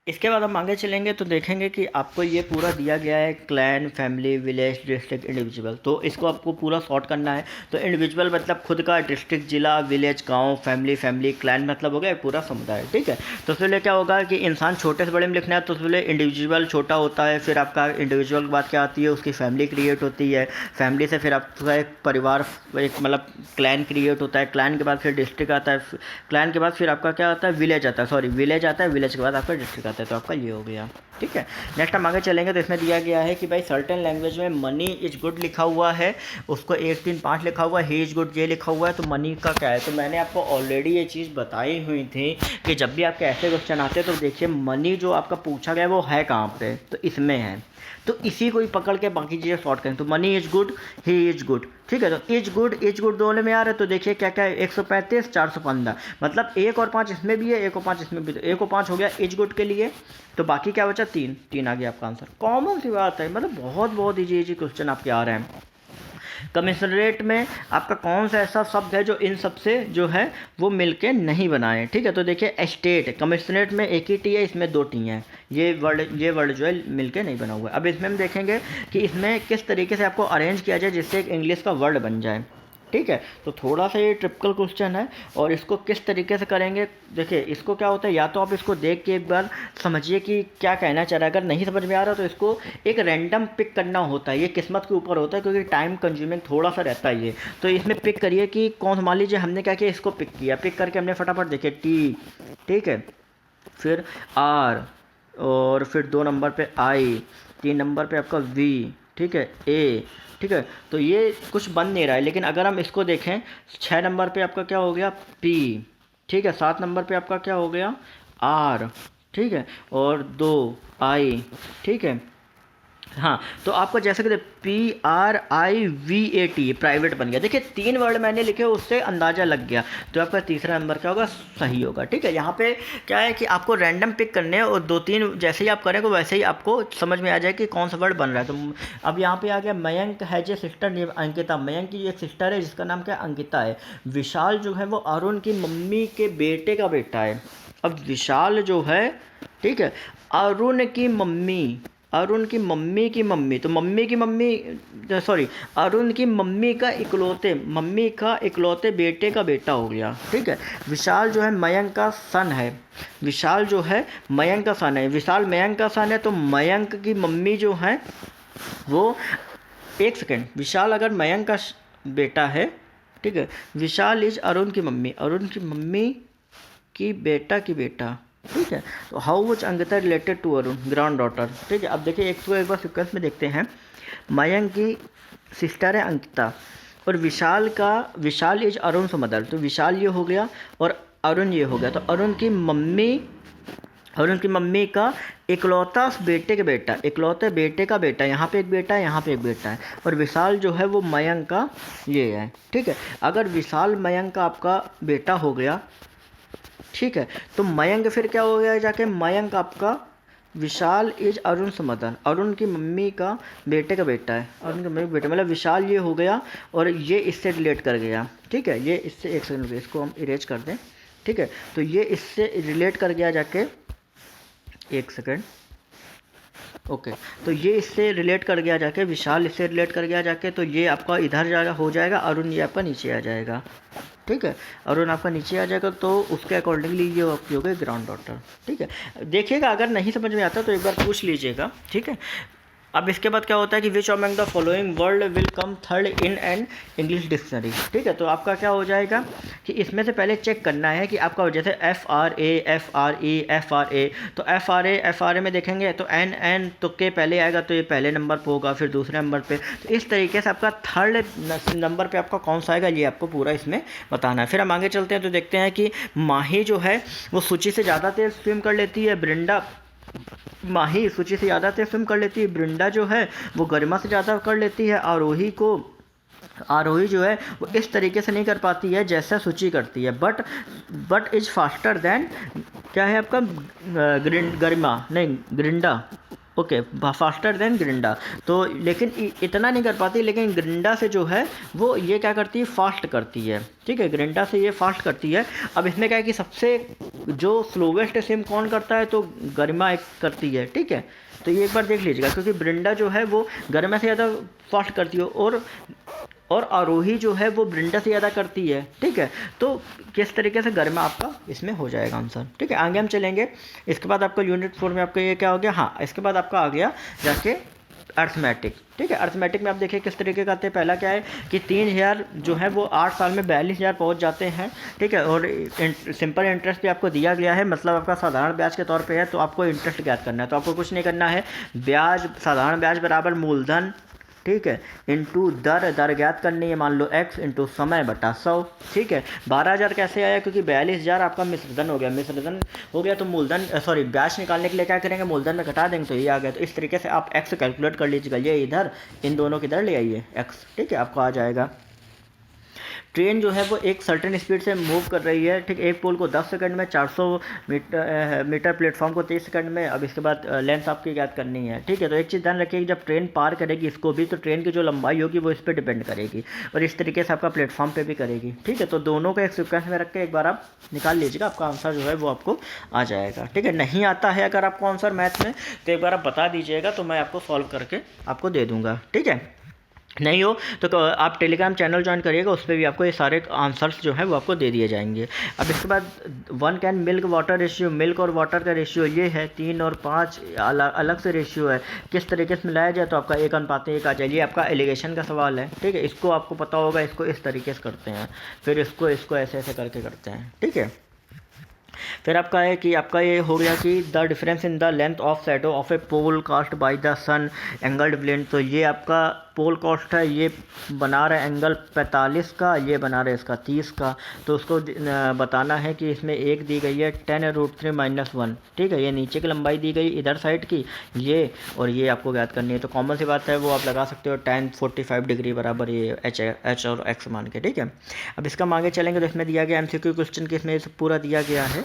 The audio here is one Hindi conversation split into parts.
इसके बाद हम आगे चलेंगे तो देखेंगे कि आपको ये पूरा दिया गया है clan, family, village, district, individual. तो इसको आपको पूरा सॉर्ट करना है। तो इंडिविजुअल मतलब खुद का, डिस्ट्रिक्ट जिला, विलेज गांव, फैमिली, क्लैन मतलब हो गया पूरा समुदाय। ठीक है, तो उसके लिए क्या होगा कि इंसान छोटे से बड़े में लिखना है, तो उसके लिए इंडिविजुअल छोटा होता है, फिर आपका इंडिविजुअल के बाद क्या आती है, उसकी फैमिली क्रिएट होती है, फैमिली से फिर आपका एक परिवार, एक मतलब क्लैन क्रिएट होता है, क्लैन के बाद फिर डिस्ट्रिक्ट आता है, क्लैन के बाद फिर आपका क्या आता है, विलेज आता है, सॉरी विलेज आता है, विलेज के बाद आपका डिस्ट्रिक्ट आता है। तो आपका ये हो गया। ठीक है, नेक्स्ट हम आगे चलेंगे तो इसमें दिया गया है कि भाई सर्टेन लैंग्वेज में मनी इज गुड लिखा हुआ है, उसको 1 3 5 लिखा हुआ है, ही इज गुड ये लिखा हुआ है, तो मनी का क्या है। तो मैंने आपको ऑलरेडी ये चीज़ बताई हुई थी कि जब भी आपके ऐसे क्वेश्चन आते हैं तो देखिए मनी जो आपका पूछा गया वो है कहाँ पे, तो इसमें है। तो इसी को ही पकड़ के बाकी चीज़ें सॉर्ट करें। तो money is good, he is good. ठीक है, तो इज गुड दोनों में आ रहा है। तो देखिए क्या क्या है, 135 415, मतलब 1 और 5 इसमें भी है, 1 और 5 इसमें भी। तो 1 और 5 हो गया इज गुड के लिए, तो बाकी क्या बचा 3 आ गया आपका आंसर। कॉमन सी बात है, मतलब बहुत बहुत इजी क्वेश्चन आपके आ रहे हैं। कमिश्नरेट में आपका कौन सा ऐसा शब्द है जो इन सब से जो है वो मिलके नहीं बनाए। ठीक है, तो देखिए एस्टेट, कमिश्नरेट में एक ही टी है, इसमें 2 टी हैं, ये वर्ड जो है मिलके नहीं बना हुआ है। अब इसमें हम देखेंगे कि इसमें किस तरीके से आपको अरेंज किया जाए जिससे एक इंग्लिश का वर्ड बन जाए। ठीक है, तो थोड़ा सा ये ट्रिपिकल क्वेश्चन है और इसको किस तरीके से करेंगे, देखिए इसको क्या होता है, या तो आप इसको देख के एक बार समझिए कि क्या कहना चाह रहा है, अगर नहीं समझ में आ रहा तो इसको एक रैंडम पिक करना होता है, ये किस्मत के ऊपर होता है क्योंकि टाइम कंज्यूमिंग थोड़ा सा रहता है ये। तो इसमें पिक करिए कि कौन, मान लीजिए हमने क्या किया, इसको पिक किया, पिक करके हमने फटाफट देखिए टी, ठीक है, फिर आर, और फिर 2 नंबर पे आई, 3 नंबर पे आपका वी, ठीक है, ए। ठीक है, तो ये कुछ बन नहीं रहा है, लेकिन अगर हम इसको देखें 6 नंबर पे आपका क्या हो गया पी, ठीक है, 7 नंबर पे आपका क्या हो गया आर, ठीक है, और 2 आई, ठीक है। हाँ, तो आपको जैसे कि PRIVAT प्राइवेट बन गया। देखिए 3 वर्ड मैंने लिखे, उससे अंदाज़ा लग गया, तो आपका तीसरा नंबर क्या होगा, सही होगा। ठीक है, यहाँ पे क्या है कि आपको रैंडम पिक करने हैं और 2-3 जैसे ही आप करेंगे वैसे ही आपको समझ में आ जाए कि कौन सा वर्ड बन रहा है। तो अब यहाँ पे आ गया मयंक है जो सिस्टर अंकिता, मयंक की एक सिस्टर है जिसका नाम क्या अंकिता है। विशाल जो है वो अरुण की मम्मी के बेटे का बेटा है। अब विशाल जो है, ठीक है, अरुण की मम्मी की मम्मी, तो मम्मी की मम्मी, सॉरी, अरुण की मम्मी का इकलौते बेटे का बेटा हो गया। ठीक है, विशाल जो है मयंक का सन है, विशाल जो है मयंक का सन है, विशाल मयंक का सन है, तो मयंक की मम्मी जो है वो, एक सेकेंड, विशाल अगर मयंक का बेटा है, ठीक है, विशाल इज अरुण की मम्मी की बेटा, ठीक है। तो how much Ankita related to Arun granddaughter. ठीक है, अब देखिए एक बार सीक्वेंस में देखते हैं। मयंक की सिस्टर है अंकिता और विशाल इज अरुण से मदर, तो विशाल ये हो गया और अरुण ये हो गया। तो अरुण की मम्मी का इकलौते बेटे का बेटा, यहाँ पे एक बेटा है, यहाँ पे एक बेटा है, और विशाल जो है वो मयंक का ये है। ठीक है, अगर विशाल मयंक का आपका बेटा हो गया, ठीक है, तो मयंक फिर क्या हो गया जाके, मयंक आपका विशाल इज अरुण से मदर, अरुण की मम्मी का बेटे का बेटा है, अरुण की मम्मी का बेटा, मतलब विशाल ये हो गया और ये इससे रिलेट कर गया। ठीक है, ये इससे, एक सेकंड इसको हम इरेज कर दें। ठीक है, तो ये इससे रिलेट कर गया जाके, एक सेकंड, ओके, तो ये इससे रिलेट कर गया जाके, विशाल इससे रिलेट कर गया जाके, तो ये आपका इधर जाएगा, हो जाएगा, अरुण ये आपका नीचे आ जाएगा। ठीक है, अरुण आपका नीचे आ जाएगा, तो उसके अकॉर्डिंगली ये आपकी हो गई ग्रैंड डॉटर। ठीक है, देखिएगा अगर नहीं समझ में आता तो एक बार पूछ लीजिएगा। ठीक है, अब इसके बाद क्या होता है कि which among the following word will come third in an English dictionary. ठीक है, तो आपका क्या हो जाएगा कि इसमें से पहले चेक करना है कि आपका जैसे FRA, तो FRA में देखेंगे तो एन तो के पहले आएगा, तो ये पहले नंबर पर होगा, फिर दूसरे नंबर पे, तो इस तरीके से आपका थर्ड नंबर पे आपका कौन सा आएगा ये आपको पूरा इसमें बताना है। फिर हम आगे चलते हैं तो देखते हैं कि माही जो है वो सूची से ज़्यादा तेज स्विम कर लेती है, माही सूची से ज़्यादा तेज स्विम कर लेती है, ब्रिंडा जो है वो गरिमा से ज़्यादा कर लेती है, आरोही जो है वो इस तरीके से नहीं कर पाती है जैसा सूची करती है, बट इज फास्टर देन, क्या है आपका ग्रिंडा, ओके, फास्टर देन ग्रिंडा, तो लेकिन इतना नहीं कर पाती, लेकिन ग्रिंडा से जो है वो ये क्या करती है, फास्ट करती है। ठीक है, ग्रिंडा से ये फास्ट करती है। अब इसमें क्या है कि सबसे जो स्लोवेस्ट सिम कौन करता है, तो गरिमा एक करती है, ठीक है। तो ये एक बार देख लीजिएगा, क्योंकि ब्रिंडा जो है वो गरिमा से ज़्यादा फास्ट करती है, और आरोही जो है वो ब्रिंडा से ज़्यादा करती है, ठीक है। तो किस तरीके से गरिमा आपका इसमें हो जाएगा आंसर, ठीक है। आगे हम चलेंगे। इसके बाद आपका यूनिट 4 में आपका ये क्या हो गया, हाँ, इसके बाद आपका आ गया जाके अर्थमेटिक, ठीक है। अर्थमेटिक में आप देखिए किस तरीके का आते हैं। पहला क्या है कि 3000 जो है वो 8 साल में 42,000 पहुंच जाते हैं, ठीक है। और सिंपल इंटरेस्ट भी आपको दिया गया है, मतलब आपका साधारण ब्याज के तौर पे है, तो आपको इंटरेस्ट ज्ञात करना है। तो आपको कुछ नहीं करना है, ब्याज, साधारण ब्याज बराबर मूलधन, ठीक है, इंटू दर ज्ञात करनी है, मान लो x इंटू समय बटा 100, ठीक है। 12,000 कैसे आया, क्योंकि 42,000 आपका मिश्रधन हो गया, तो मूलधन ब्याज निकालने के लिए क्या करेंगे, मूलधन में घटा देंगे, तो ये आ गया। तो इस तरीके से आप x कैलकुलेट कर लीजिएगा, ये इधर इन दोनों की इधर ले आइए x, ठीक है, आपको आ जाएगा। ट्रेन जो है वो एक सर्टेन स्पीड से मूव कर रही है, ठीक। एक पोल को 10 सेकंड में, 400 मीटर प्लेटफॉर्म को 30 सेकंड में। अब इसके बाद लेंथ आपकी याद करनी है, ठीक है। तो एक चीज़ ध्यान रखिए कि जब ट्रेन पार करेगी इसको भी, तो ट्रेन की जो लंबाई होगी वो इस पर डिपेंड करेगी, और इस तरीके से आपका प्लेटफॉर्म पे भी करेगी, ठीक है। तो दोनों को एक सिक्वेंस में रख के एक बार आप निकाल लीजिएगा, आपका आंसर जो है वो आपको आ जाएगा, ठीक है। नहीं आता है अगर आपको आंसर मैथ में, तो एक बार आप बता दीजिएगा, तो मैं आपको सॉल्व करके आपको दे दूँगा, ठीक है। नहीं हो तो आप टेलीग्राम चैनल ज्वाइन करिएगा, उस पर भी आपको ये सारे आंसर्स जो है वो आपको दे दिए जाएंगे। अब इसके बाद 1 can milk water ratio, milk और वाटर का रेशियो ये है, 3 और 5 अलग से रेशियो है, किस तरीके से मिलाया जाए, तो आपका 1:1 आ जाए। ये आपका एलिगेशन का सवाल है, ठीक है। इसको आपको पता होगा, इसको इस तरीके से करते हैं, फिर इसको ऐसे ऐसे करके करते हैं, ठीक है। फिर आपका है कि आपका ये हो गया कि the difference in the length of shadow of a pole cast by the sun angled blend. तो ये आपका पोल कास्ट है, ये बना रहा है एंगल 45 का, ये बना रहा है इसका 30 का। तो उसको बताना है कि इसमें एक दी गई है 10√3 - 1, ठीक है। ये नीचे की लंबाई दी गई इधर साइड की, ये और ये आपको याद करनी है। तो कॉमन सी बात है वो आप लगा सकते हो, tan 45 डिग्री बराबर ये एच और एक्स मान के, ठीक है। अब इसका आगे चलेंगे तो इसमें दिया गया MCQ क्वेश्चन की, इसमें पूरा दिया गया है,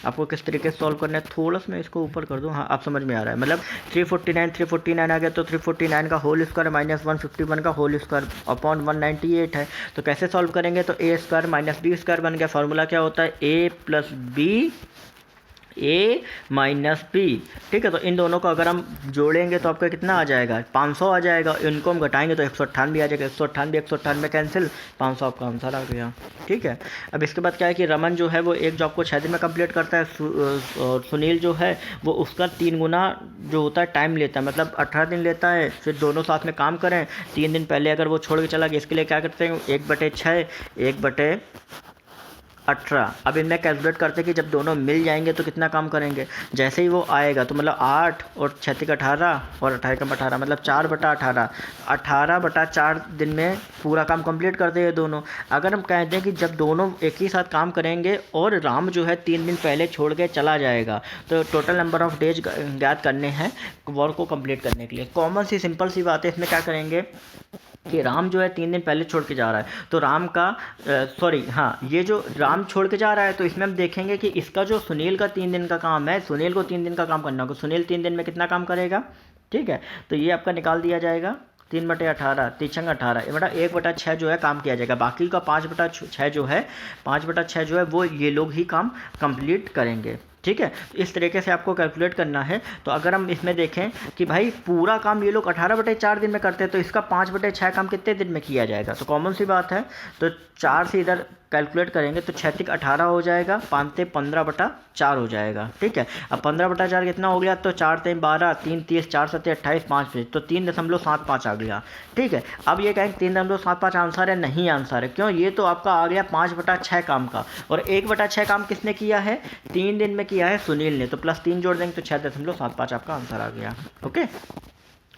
आपको किस तरीके से सॉल्व करना है। थोड़ा सा मैं इसको ऊपर कर दूं, हाँ आप समझ में आ रहा है। मतलब 349 आ गया, तो 349 का होल स्क्वायर माइनस 151 का होल स्क्वायर अपॉन 198 है। तो कैसे सॉल्व करेंगे, तो a square minus B square बन गया। फार्मूला क्या होता है, a plus B A minus B, ठीक है। तो इन दोनों को अगर हम जोड़ेंगे तो आपका कितना आ जाएगा, 500 आ जाएगा। इनको हम घटाएंगे तो 198 आ जाएगा, 198 कैंसिल, 500 आपका आंसर आ गया, ठीक है। अब इसके बाद क्या है कि रमन जो है वो एक जॉब को 6 दिन में कंप्लीट करता है, और सुनील जो है वो उसका 3 गुना जो होता है टाइम लेता है, मतलब 18 दिन लेता है। फिर दोनों साथ में काम करें, 3 दिन पहले अगर वो छोड़ के चला गया, इसके लिए क्या करते हैं, 1/6 1/18। अब इनमें कैलकुलेट करते हैं कि जब दोनों मिल जाएंगे तो कितना काम करेंगे। जैसे ही वो आएगा तो मतलब 8 और 6 18 और 18 मतलब 4/18, 18/4 दिन में पूरा काम कंप्लीट करते हैं दोनों। अगर हम कहते हैं कि जब दोनों एक ही साथ काम करेंगे और राम जो है 3 दिन पहले छोड़ के चला जाएगा, तो टोटल नंबर ऑफ डेज ज्ञात करने हैं वर्क को कंप्लीट करने के लिए। कॉमन सी सिंपल सी बात है, इसमें क्या करेंगे कि राम जो है 3 दिन पहले छोड़ के जा रहा है, तो राम का ये जो राम छोड़ के जा रहा है, तो इसमें हम देखेंगे कि इसका जो सुनील का 3 दिन का काम है, सुनील को 3 दिन का काम करना होगा। सुनील 3 दिन में कितना काम करेगा, ठीक है। तो ये आपका निकाल दिया जाएगा, 3/18 3 18 बटा 1/6 जो है काम किया जाएगा। बाकी का 5/6 जो है, 5/6 जो है वो ये लोग ही काम कंप्लीट करेंगे, ठीक है। इस तरीके से आपको कैलकुलेट करना है। तो अगर हम इसमें देखें कि भाई पूरा काम ये लोग 18/4 दिन में करते हैं, तो इसका 5/6 काम कितने दिन में किया जाएगा। तो कॉमन सी बात है, तो 4 से इधर कैलकुलेट करेंगे तो 6 × 18 हो जाएगा, 5 × 15/4 हो जाएगा, ठीक है। अब 15/4 कितना हो गया, तो 4 × 12 3 30 4 7 28 5 तो 3.75 आ गया, ठीक है। अब ये कहेंगे 3.75 आंसर है, नहीं आंसर है, क्यों, ये तो आपका आ गया 5/6 काम का, और 1/6 काम किसने किया है, 3 दिन में किया है सुनील ने। तो +3 जोड़ देंगे तो 6.75 आपका आंसर आ गया, ओके।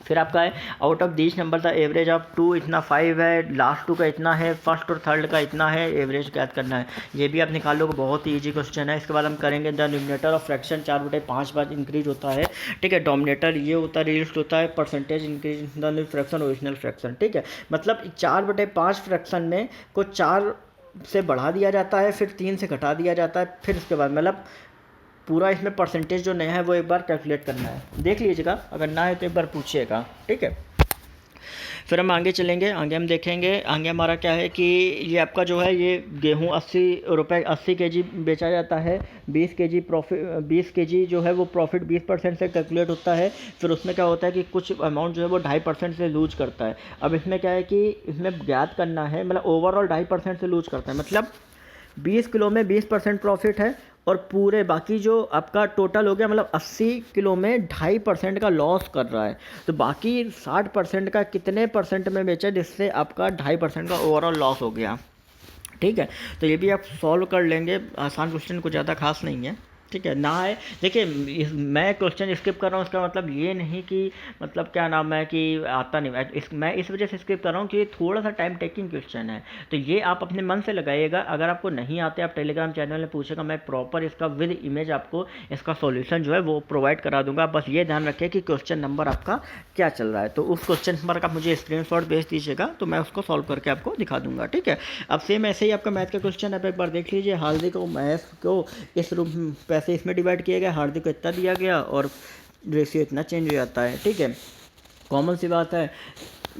फिर आपका है out of this number the average of 2 इतना 5 है, लास्ट 2 का इतना है, फर्स्ट और थर्ड का इतना है, एवरेज ज्ञात करना है। ये भी आप निकाल लोगे, बहुत ही ईजी क्वेश्चन है। इसके बाद हम करेंगे the numerator of fraction 4/5 bar increase होता है, ठीक है। डोमिनेटर ये होता है, रिड्यूस होता है, percentage increase the new fraction original fraction, ठीक है। मतलब 4/5 फ्रैक्शन में को 4 से बढ़ा दिया जाता है, फिर 3 से घटा दिया जाता है, फिर उसके बाद मतलब पूरा इसमें परसेंटेज जो नया है वो एक बार कैलकुलेट करना है। देख लीजिएगा, अगर ना है तो एक बार पूछिएगा, ठीक है। फिर हम आगे चलेंगे, आगे हम देखेंगे, आगे हमारा क्या है कि ये आपका जो है ये गेहूँ 80 रुपये 80 केजी बेचा जाता है। 20 केजी जो है वो प्रॉफिट 20% से कैलकुलेट होता है। फिर उसमें क्या होता है कि कुछ अमाउंट जो है वो 2.5% से लूज करता है। अब इसमें क्या है कि इसमें ज्ञात करना है, मतलब ओवरऑल 2.5% से लूज करता है, मतलब 20 किलो में 20% प्रॉफिट है और पूरे बाकी जो आपका टोटल हो गया, मतलब 80 किलो में 2.5% का लॉस कर रहा है। तो बाकी 60% का कितने परसेंट में बेचा, जिससे आपका 2.5% का ओवरऑल लॉस हो गया। ठीक है, तो ये भी आप सॉल्व कर लेंगे, आसान क्वेश्चन, कुछ ज़्यादा खास नहीं है। ठीक है ना है, देखिए मैं क्वेश्चन स्किप कर रहा हूँ, इसका मतलब ये नहीं कि मतलब क्या नाम है कि आता नहीं, मैं इस वजह से स्किप कर रहा हूँ कि ये थोड़ा सा टाइम टेकिंग क्वेश्चन है। तो ये आप अपने मन से लगाइएगा, अगर आपको नहीं आते आप टेलीग्राम चैनल में पूछेगा, मैं प्रॉपर इसका विद इमेज आपको इसका सॉल्यूशन जो है वो प्रोवाइड करा दूंगा। बस ये ध्यान रखिए कि क्वेश्चन नंबर आपका क्या चल रहा है, तो उस क्वेश्चन नंबर का मुझे स्क्रीनशॉट भेज दीजिएगा, तो मैं उसको सॉल्व करके आपको दिखा दूंगा। ठीक है, अब सेम ऐसे ही आपका मैथ का क्वेश्चन है, एक बार देख लीजिए। हार्दिक को मैथ को इस रूप पैसे इसमें डिवाइड किया गया, हार्दिक को इतना दिया गया और रेशियो इतना चेंज हो जाता है। ठीक है, कॉमन सी बात है।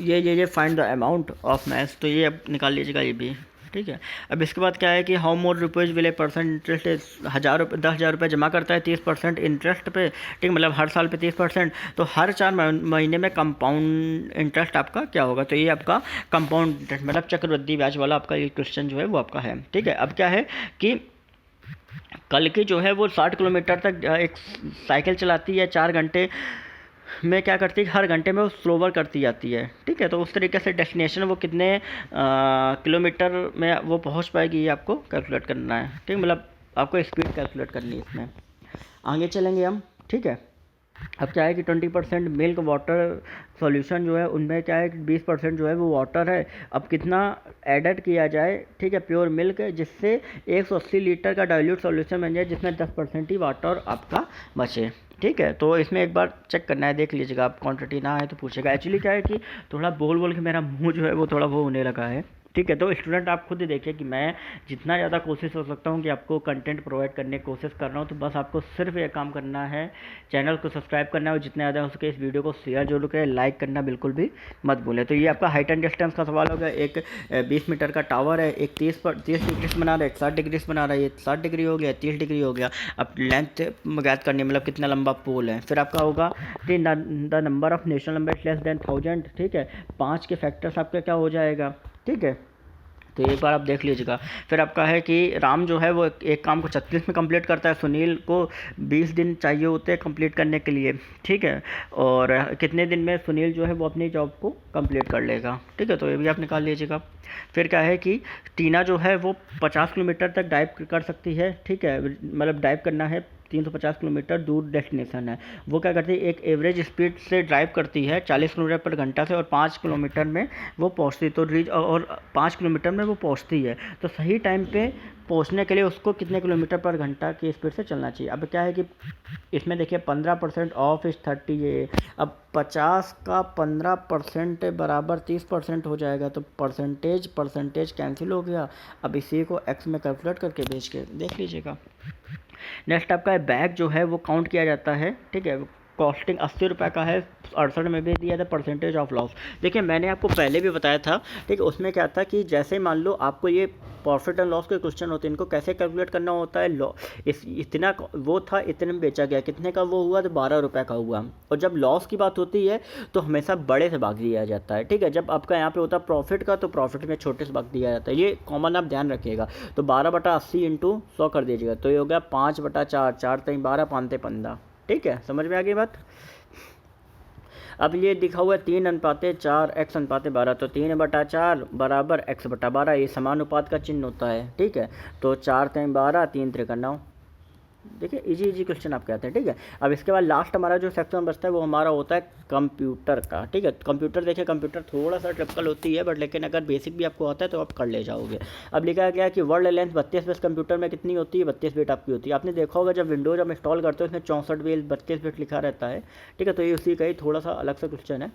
ये find the amount of maths, तो ये अब निकाल लीजिएगा ये भी। ठीक है, अब इसके बाद क्या है कि how more rupees will a person interest, 10,000 रुपये जमा करता है 30% इंटरेस्ट पे। ठीक, मतलब हर साल पे 30%, तो हर 4 महीने में कंपाउंड इंटरेस्ट आपका क्या होगा, तो ये आपका कंपाउंड इंटरेस्ट मतलब चक्रवृद्धि ब्याज वाला आपका ये क्वेश्चन जो है वो आपका है। ठीक है, अब क्या है कि कल की जो है वो 60 किलोमीटर तक एक साइकिल चलाती है, 4 घंटे में क्या करती है, हर घंटे में वो स्लोवर करती जाती है। ठीक है, तो उस तरीके से डेस्टिनेशन वो कितने किलोमीटर में वो पहुंच पाएगी, ये आपको कैलकुलेट करना है। ठीक, मतलब आपको स्पीड कैलकुलेट करनी है इसमें। आगे चलेंगे हम। ठीक है, अब क्या है कि 20% मिल्क वाटर सॉल्यूशन जो है उनमें क्या है कि 20% जो है वो वाटर है। अब कितना एडेड किया जाए, ठीक है, प्योर मिल्क, जिससे 180 लीटर का डाइल्यूट सॉल्यूशन बन जाए, जिसमें 10% ही वाटर आपका बचे। ठीक है, तो इसमें एक बार चेक करना है, देख लीजिएगा आप, क्वांटिटी ना है तो पूछेगा। एक्चुअली क्या है कि थोड़ा बोल बोल के मेरा मुंह जो है वो थोड़ा वो होने लगा है। ठीक है, तो स्टूडेंट आप खुद ही देखिए कि मैं जितना ज़्यादा कोशिश हो सकता हूँ कि आपको कंटेंट प्रोवाइड करने की कोशिश कर रहा हूँ, तो बस आपको सिर्फ ये काम करना है, चैनल को सब्सक्राइब करना है और जितना ज़्यादा हो सके इस वीडियो को शेयर जरूर करें, लाइक करना बिल्कुल भी मत भूलें। तो ये आपका हाइट एंड डिस्टेंस का सवाल हो गया। एक 20 मीटर का टावर है, एक 30 डिग्री से बना रहा है, एक 60 डिग्री से बना रहा है, ये 60 डिग्री हो गया, 30 डिग्री हो गया। अब लेंथ ज्ञात करनी है, मतलब कितना लंबा पोल है। फिर आपका होगा कि the number of national number less than 1000। ठीक है, 5 के फैक्टर्स आपका क्या हो जाएगा। ठीक है, तो एक बार आप देख लीजिएगा। फिर आपका है कि राम जो है वो एक काम को 36 में कंप्लीट करता है, सुनील को 20 दिन चाहिए होते हैं कंप्लीट करने के लिए। ठीक है, और कितने दिन में सुनील जो है वो अपनी जॉब को कंप्लीट कर लेगा। ठीक है, तो ये भी आप निकाल लीजिएगा। फिर क्या है कि टीना जो है वो 50 किलोमीटर तक ड्राइव कर सकती है। ठीक है, मतलब ड्राइव करना है 350 किलोमीटर दूर डेस्टिनेशन है। वो क्या करती है, एक एवरेज स्पीड से ड्राइव करती है 40 किलोमीटर पर घंटा से, और 5 किलोमीटर में वो पहुंचती है, तो रीच और 5 किलोमीटर में वो पहुंचती है। तो सही टाइम पे पहुंचने के लिए उसको कितने किलोमीटर पर घंटा की स्पीड से चलना चाहिए। अब क्या है कि इसमें देखिए 15% ऑफ इस 30 है। अब 50 का 15% बराबर 30% हो जाएगा, तो परसेंटेज कैंसिल हो गया। अब इसी को एक्स में कैलकुलेट करके भेज के देख लीजिएगा। नेक्स्ट आपका बैग जो है वो काउंट किया जाता है। ठीक है, कॉस्टिंग 80 रुपये का है, 68 में भी दिया था परसेंटेज ऑफ लॉस। देखिए मैंने आपको पहले भी बताया था। ठीक है, उसमें क्या था कि जैसे मान लो आपको ये प्रॉफिट एंड लॉस के क्वेश्चन होते हैं, इनको कैसे कैलकुलेट करना होता है। इतना वो था, इतने में बेचा गया, कितने का वो हुआ, तो 12 रुपये का हुआ। और जब लॉस की बात होती है तो हमेशा बड़े से भाग दिया जाता है। ठीक है, जब आपका यहाँ पे होता है प्रॉफिट का, तो प्रॉफिट में छोटे से भाग दिया जाता है। ये कॉमन आप ध्यान रखिएगा। तो 12/80 इंटू 100 कर दीजिएगा, तो ये हो गया 5/4, 4 3 12, 5 15। ठीक है, समझ में आ गई बात। अब ये दिखा हुआ है 3:4 x/12, तो 3/4 बराबर x/12, ये समानुपात का चिन्ह होता है। ठीक है, तो 4 3 12, 3 3 9। देखिए इजी क्वेश्चन आप कहते हैं। ठीक है, अब इसके बाद लास्ट हमारा जो सेक्शन बचता है वो हमारा होता है कंप्यूटर का। ठीक है, कंप्यूटर देखिए, कंप्यूटर थोड़ा सा टिपिकल होती है, बट लेकिन अगर बेसिक भी आपको आता है तो आप कर ले जाओगे। अब लिखा गया है कि वर्ड लेंथ 32 बिट कंप्यूटर में कितनी होती है, 32 बिट आपकी होती है। आपने देखा होगा जब विंडोज आप इंस्टॉल करते हो उसमें 64 बिट 32 बिट लिखा रहता है। ठीक है, तो ये उसी का ही थोड़ा सा अलग सा क्वेश्चन है।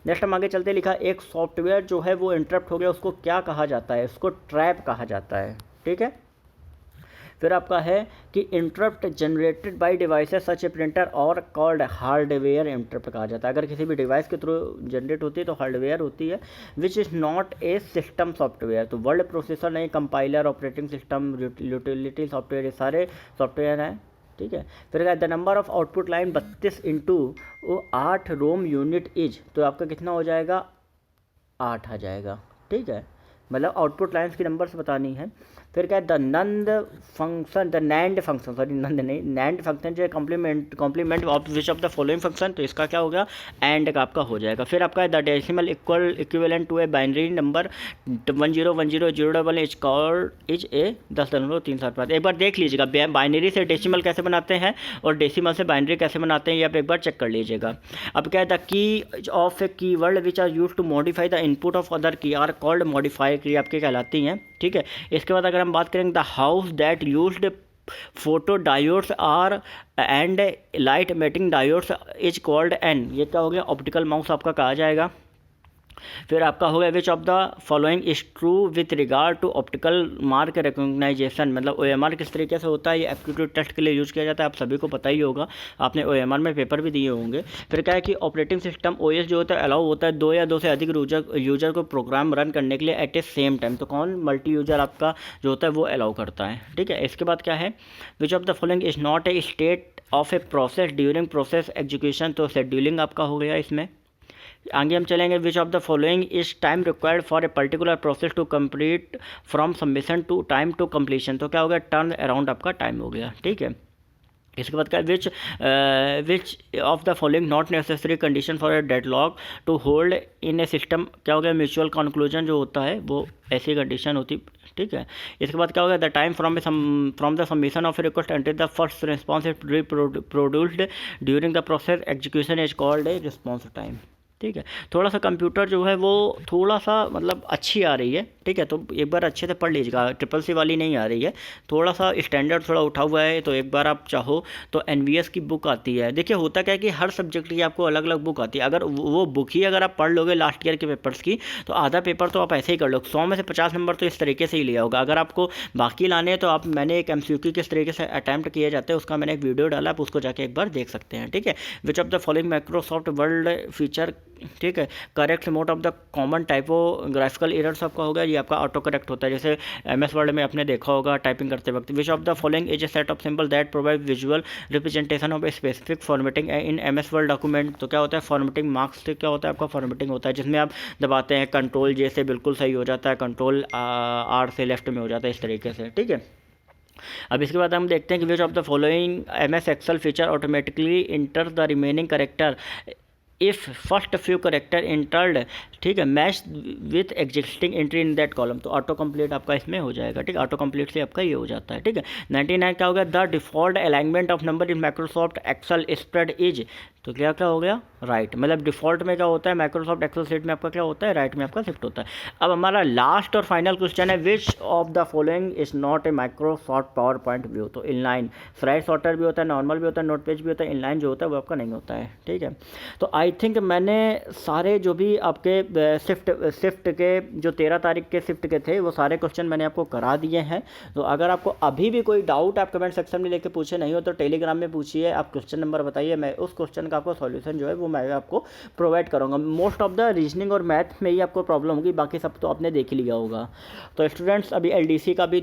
नेक्स्ट हम आगे चलते, लिखा एक सॉफ्टवेयर जो है वो इंटरप्ट हो गया, उसको क्या कहा जाता है, उसको ट्रैप कहा जाता है। ठीक है, फिर आपका है कि interrupt generated by devices such A printer और कॉल्ड हार्डवेयर इंटरप्ट कहा जाता है। अगर किसी भी डिवाइस के थ्रू जनरेट होती है तो हार्डवेयर होती है, which is not a system software. तो वर्ड प्रोसेसर नहीं, compiler, operating system, utility software, ये सारे सॉफ्टवेयर हैं, ठीक है। फिर the number of output line 32 into वो 8 रोम यूनिट इज, तो आपका कितना हो जाएगा, 8 आ जाएगा, ठीक है। मतलब आउटपुट लाइन्स की नंबर्स बतानी है। फिर क्या है, the NAND function, the NAND function, sorry NAND नहीं, नैंड फंक्शन जो है complement of which of the following function, तो इसका क्या हो गया, एंड का आपका हो जाएगा। फिर आपका है the decimal equivalent to a binary number 101000 is called is a 10.375। एक बार देख लीजिएगा बाइनरी से डेसिमल कैसे बनाते हैं और डेसिमल से बाइनरी कैसे बनाते हैं, ये आप एक बार चेक कर लीजिएगा। अब क्या है, the key of a key word which are use to modify the input of other key are called modifier key, आपके कहलाती हैं, ठीक है। इसके बाद अगर हम बात करेंगे the house that used photo diodes are and light emitting diodes is called an, ये क्या हो गया, ऑप्टिकल माउस आपका कहा जाएगा। फिर आपका हो गया which of the following is true with regard to optical mark recognisation, मतलब OMR किस तरीके से होता है, ये एप्टीट्यूड टेस्ट के लिए यूज़ किया जाता है, आप सभी को पता ही होगा, आपने OMR में पेपर भी दिए होंगे। फिर क्या है कि ऑपरेटिंग सिस्टम OS जो होता है अलाउ होता है 2 या 2 से अधिक यूजर को प्रोग्राम रन करने के लिए एट ए सेम टाइम, तो कौन, मल्टी यूजर आपका जो होता है वो अलाउ करता है, ठीक है। इसके बाद क्या है, which of the following is not a state of a process during process execution, तो शेड्यूलिंग आपका हो गया इसमें। आगे हम चलेंगे which of the following is time required for a particular process to complete from submission to time to completion, तो क्या हो गया, टर्न अराउंड आपका टाइम हो गया, ठीक है। इसके बाद क्या, which of the following not necessary condition for a deadlock to hold in a system, क्या हो गया, म्यूचुअल कंक्लूजन जो होता है वो ऐसी कंडीशन होती, ठीक है। इसके बाद क्या हो गया, the time from the submission of A request until the first response is produced during the process execution is called a response time, ठीक है। थोड़ा सा कंप्यूटर जो है वो थोड़ा सा मतलब अच्छी आ रही है, ठीक है, तो एक बार अच्छे से पढ़ लीजिएगा, CCC वाली नहीं आ रही है, थोड़ा सा स्टैंडर्ड थोड़ा उठा हुआ है, तो एक बार आप चाहो तो NVS की बुक आती है। देखिए होता क्या है कि हर सब्जेक्ट की आपको अलग अलग बुक आती है, अगर वो बुक ही अगर आप पढ़ लोगे लास्ट ईयर के पेपर्स की, तो आधा पेपर तो आप ऐसे ही कर लो, 100 में से 50 नंबर तो इस तरीके से ही लिया होगा। अगर आपको बाकी लाने हैं तो आप, मैंने एक MCQ किस तरीके से अटैम्प्ट किए जाते हैं उसका मैंने एक वीडियो डाला, आप उसको जाके एक बार देख सकते हैं, ठीक है। Which of the following Microsoft word feature, ठीक है, correct mode of the common typographical errors आपका होगा, ये आपका ऑटो करेक्ट होता है, जैसे MS वर्ड में आपने देखा होगा टाइपिंग करते वक्त। विच of the following is a set of symbol that provide visual representation of a specific formatting in MS word document, तो क्या होता है, फॉर्मेटिंग मार्क्स से क्या होता है आपका, फॉर्मेटिंग होता है, जिसमें आप दबाते हैं कंट्रोल J से बिल्कुल सही हो जाता है, कंट्रोल R से लेफ्ट में हो जाता है, इस तरीके से, ठीक है। अब इसके बाद हम देखते हैं कि which of the following MS Excel feature automatically enter the remaining character if first few character entered, ठीक है, match with existing entry in that column, तो ऑटो कंप्लीट आपका इसमें हो जाएगा, ठीक है, ऑटो कंप्लीट से आपका ये हो जाता है, ठीक है। 99 क्या हो गया, the default alignment of number in Microsoft Excel spread is, तो क्या क्या हो गया, राइट, मतलब डिफ़ॉल्ट में क्या होता है, माइक्रोसॉफ्ट एक्सेल शीट में आपका क्या होता है, राइट में आपका शिफ्ट होता है। अब हमारा लास्ट और फाइनल क्वेश्चन है, which of the following is not A Microsoft power point view, तो इनलाइन स्लाइड सॉर्टर भी होता है, नॉर्मल भी होता है, नोट पेज भी होता है, इनलाइन जो होता है वो आपका नहीं होता है, ठीक है। तो आई थिंक मैंने सारे जो भी आपके शिफ्ट के जो 13 तारीख के शिफ्ट के थे वो सारे क्वेश्चन मैंने आपको करा दिए हैं। तो अगर आपको अभी भी कोई डाउट आप कमेंट सेक्शन में लेके पूछे नहीं हो तो टेलीग्राम में पूछिए, आप क्वेश्चन नंबर बताइए, मैं उस क्वेश्चन का आपको सॉल्यूशन जो है वो मैं आपको प्रोवाइड करूँगा। मोस्ट ऑफ द रीजनिंग और मैथ में ही आपको प्रॉब्लम होगी, बाकी सब तो आपने देख लिया होगा। तो स्टूडेंट्स अभी LDC का भी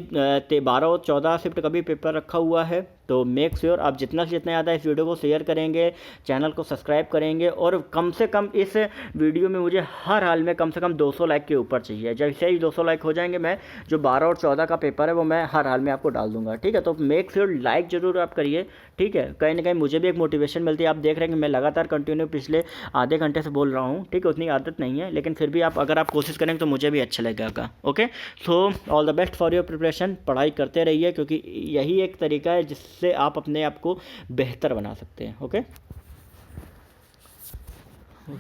12 और 14 शिफ्ट का भी पेपर रखा हुआ है, तो मेक श्योर आप जितना से जितना ज़्यादा इस वीडियो को शेयर करेंगे, चैनल को सब्सक्राइब करेंगे, और कम से कम इस वीडियो में मुझे हर हाल में कम से कम 200 लाइक के ऊपर चाहिए। जैसे ही 200 लाइक हो जाएंगे मैं जो 12 और 14 का पेपर है वो मैं हर हाल में आपको डाल दूंगा, ठीक है। तो मेक श्योर लाइक जरूर आप करिए, ठीक है, कहीं ना कहीं मुझे भी एक मोटिवेशन मिलती है। आप देख रहे हैं कि मैं लगातार कंटिन्यू पिछले आधे घंटे से बोल रहा हूँ, ठीक है, उतनी आदत नहीं है, लेकिन फिर भी आप अगर आप कोशिश करेंगे तो मुझे भी अच्छा लगेगा। Okay, so all the best for your preparation, पढ़ाई करते रहिए, क्योंकि यही एक तरीका है जिससे आप अपने आप को बेहतर बना सकते हैं। ओके।